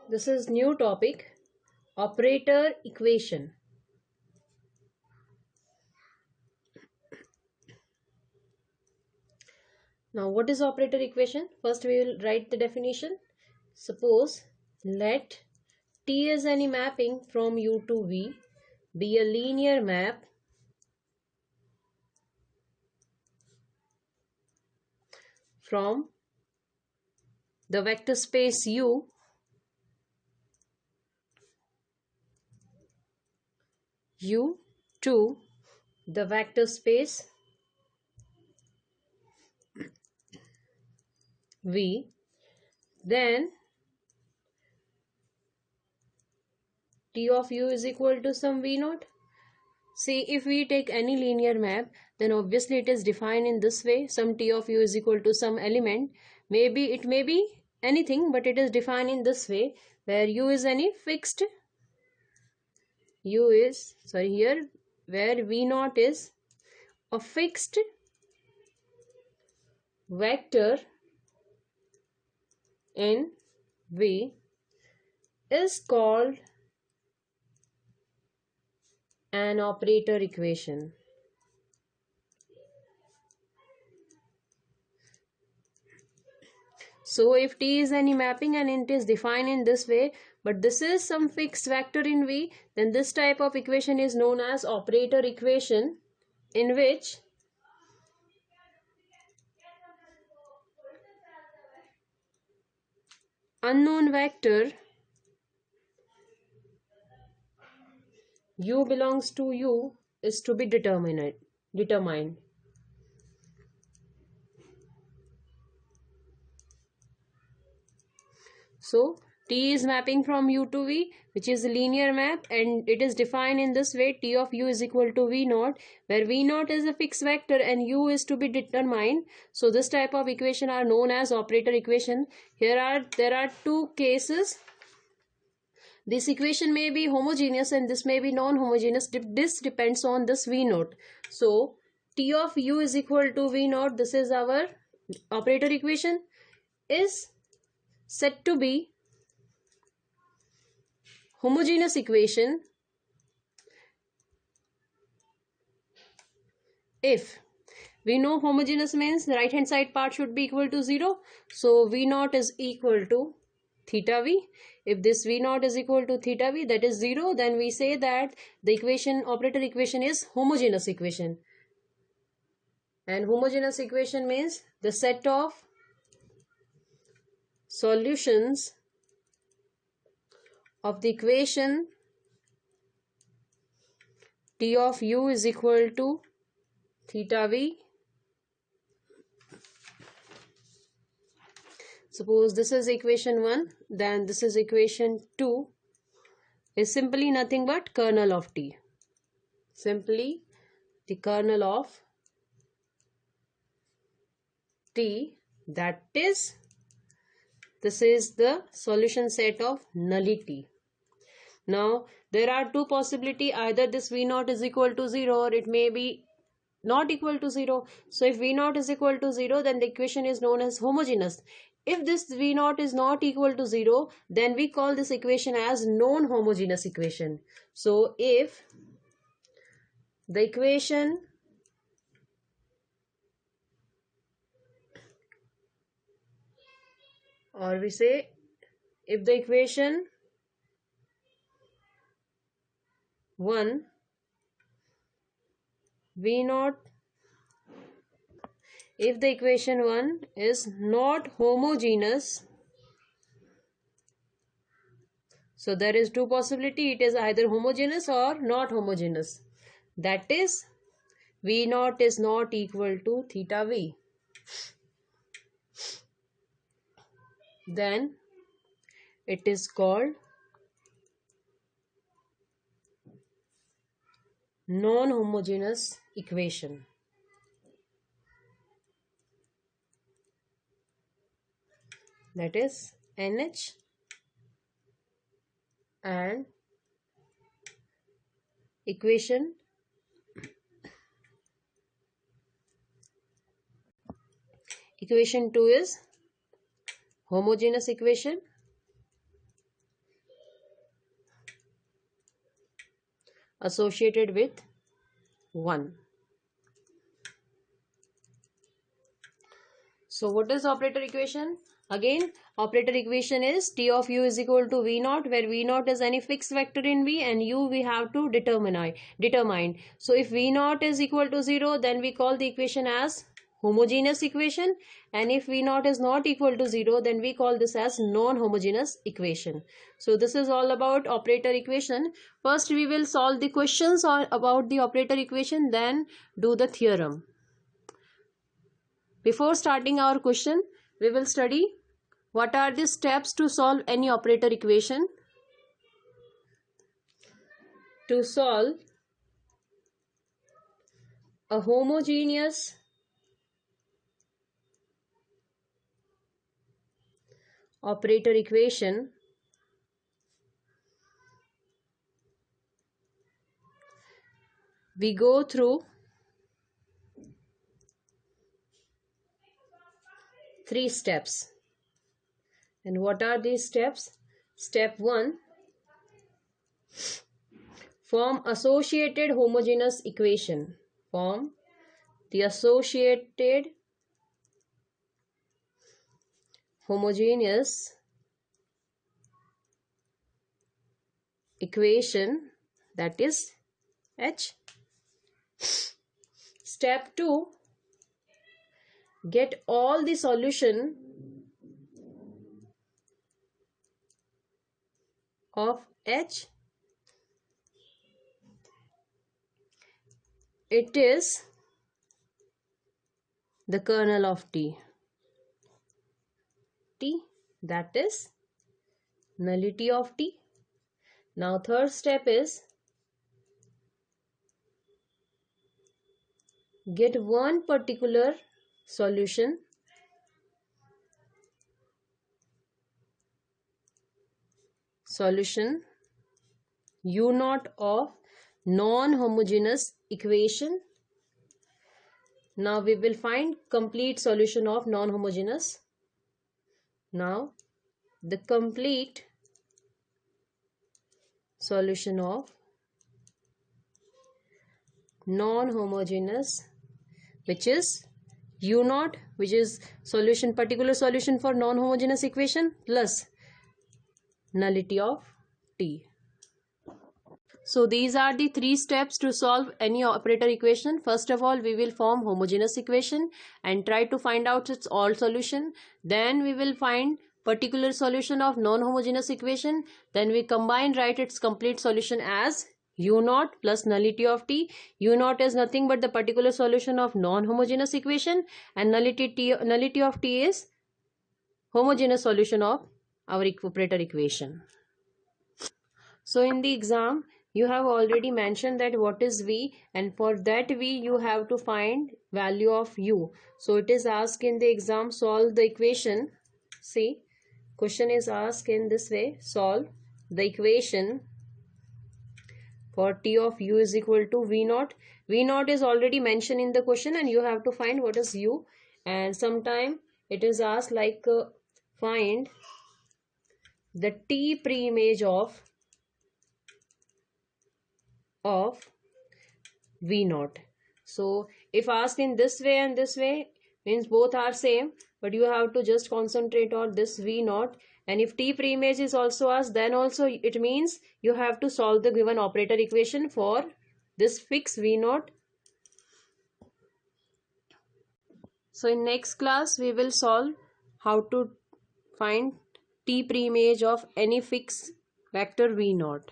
This is new topic, operator equation. Now what is operator equation? First we will write the definition. Suppose let T is any mapping from U to V be a linear map from the vector space U to the vector space V, then T of U is equal to some V naught. See, if we take any linear map, then obviously it is defined in this way. Some T of U is equal to some element. Maybe it may be anything, but it is defined in this way, where U is any fixed. U is, sorry, here, where V naught is a fixed vector in V is called an operator equation. So if T is any mapping and it is defined in this way, but this is some fixed vector in V, then this type of equation is known as operator equation, in which unknown vector U belongs to U is to be determined. So T is mapping from U to V, which is a linear map, and it is defined in this way: T of U is equal to V naught, where V naught is a fixed vector and U is to be determined. So this type of equation are known as operator equation. There are two cases. This equation may be homogeneous and this may be non-homogeneous. This depends on this V naught. So T of U is equal to V naught. This is our operator equation, is said to be homogeneous equation if we know homogeneous means the right hand side part should be equal to 0. So V naught is equal to theta V. If this V naught is equal to theta V, that is 0, then we say that the equation, operator equation, is homogeneous equation. And homogeneous equation means the set of solutions of the equation T of U is equal to theta V. Suppose this is equation 1, then this is equation 2, is simply nothing but kernel of T. Simply the kernel of T, that is, this is the solution set of nullity. Now there are two possibilities: either this V naught is equal to 0 or it may be not equal to 0. So if V naught is equal to 0, then the equation is known as homogeneous. If this V naught is not equal to 0, then we call this equation as non-homogeneous equation. So if the equation or we say if the equation 1 V naught, if the equation 1 is not homogeneous, so there is two possibility: it is either homogeneous or not homogeneous. That is, V naught is not equal to theta V. Then it is called non-homogeneous equation. That is NH, and equation equation 2 is homogeneous equation, associated with 1. So what is operator equation? Again, operator equation is T of u is equal to V naught, where V naught is any fixed vector in V and u we have to determine. So if V naught is equal to 0, then we call the equation as homogeneous equation, and if V naught is not equal to 0, then we call this as non-homogeneous equation. So this is all about operator equation. First we will solve the questions about the operator equation, then do the theorem. Before starting our question, we will study what are the steps to solve any operator equation. To solve a homogeneous operator equation, we go through 3 steps. And what are these steps? Step 1, form associated homogeneous equation. Form the associated homogeneous equation, that is H. Step 2, get all the solution of H. It is the kernel of T. T, that is nullity of T. Now third step is get one particular solution u naught of non-homogeneous equation. Now we will find complete solution of non-homogeneous. Now the complete solution of non-homogeneous, which is u naught, which is particular solution for non-homogeneous equation, plus nullity of T. So these are the 3 steps to solve any operator equation. First of all, we will form homogeneous equation and try to find out its all solution. Then we will find particular solution of non-homogeneous equation. Then we write its complete solution as u naught plus nullity of T. U naught is nothing but the particular solution of non-homogeneous equation, and nullity of T is homogeneous solution of our operator equation. So in the exam, you have already mentioned that what is V, and for that V you have to find value of U. So it is asked in the exam, solve the equation. See, question is asked in this way, solve the equation for T of U is equal to V naught. V naught is already mentioned in the question and you have to find what is U. And sometime it is asked like find the T pre-image of V naught. So if asked in this way and this way, means both are same, but you have to just concentrate on this V naught. And if T pre-image is also asked, then also it means you have to solve the given operator equation for this fixed V naught. So in next class we will solve how to find T pre-image of any fixed vector V naught.